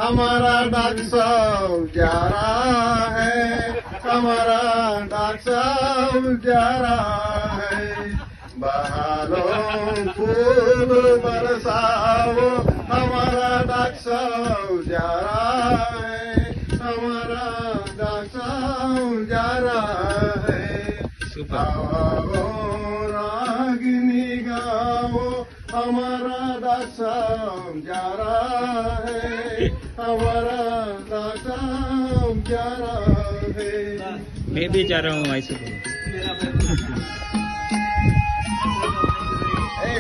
हमारा डाक्साव जा रहा है, हमारा डाक्साव जा रहा है। बहारों फूल बरसाओ, हमारा डाक्साव जा रहा है, हमारा डाक्साव जा रहा है। गाओ रागिनी गाओ, हमारा डाक्साव जा रहा है, हमारा डाक्साव जा रहा है। मैं भी जा रहा हूँ ऐसे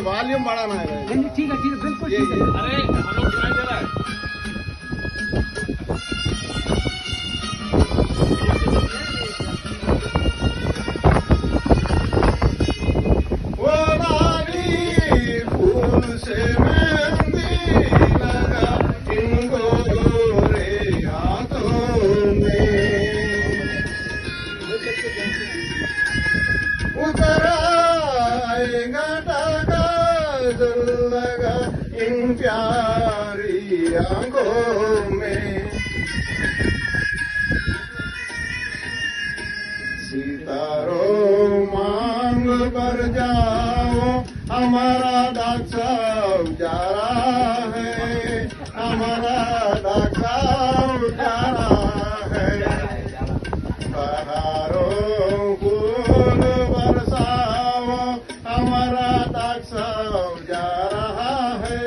वॉल्यूम बढ़ाना है। ठीक है बिल्कुल ठीक है। अरे हम लोग सुनाई दे रहा है। वो रानी फूल से मेहंदी लगा इनको गोरे हाथों में, उतर आएगा लगा इन प्यारी आंखों में। सितारों मांग पर जाओ, हमारा डाक्साव जा रहा है, हमारा डाक्साव जा रहा है। बहारों फूल बरसाओ, हमारा डाक्साव जा रहा है,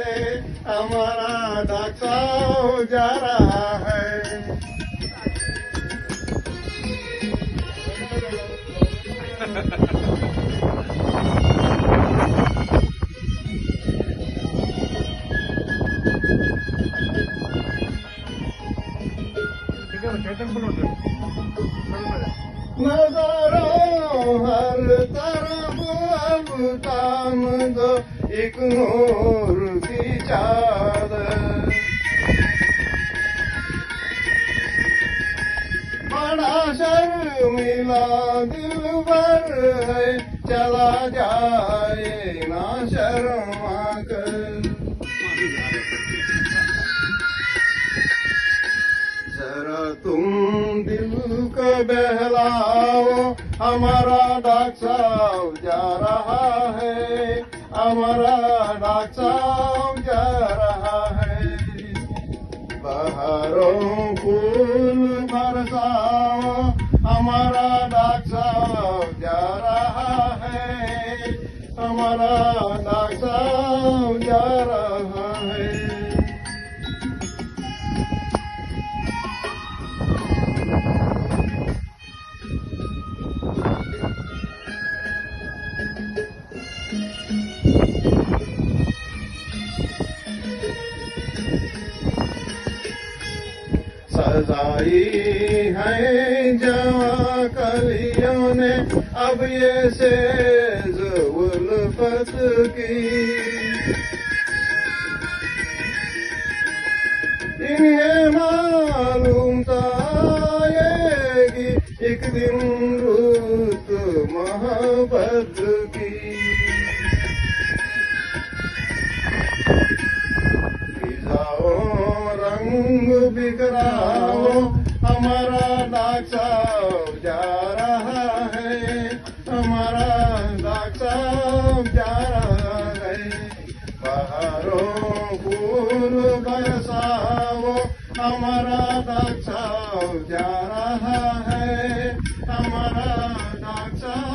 हमारा डाक्साव जा रहा है। नजारों हर तरफ अब ताम दो एक नूर की चादर। बड़ा शर्मिला दिलबर है, चला जाए ना शर्मा कर। जरा तुम दिल को बहलाओ, हमारा डाक्साव जा रहा है, हमारा डाक्साव जा रहा है। बहारों फूल बरसाओ, हमारा डाक्साव जा रहा है, हमारा डाक्साव जा रहा है। सजाई है जवां कलियों ने अब ये सेज उल्फत की। इन्हें मालूम था आएगी एक दिन रुत मोहब्बत की। रंग बिखराओ, हमारा डाक्साव जा रहा है, हमारा डाक्साव जा रहा है। बहारों फूल बरसाओ, हमारा डाक्साव जा रहा है, हमारा डाक्साव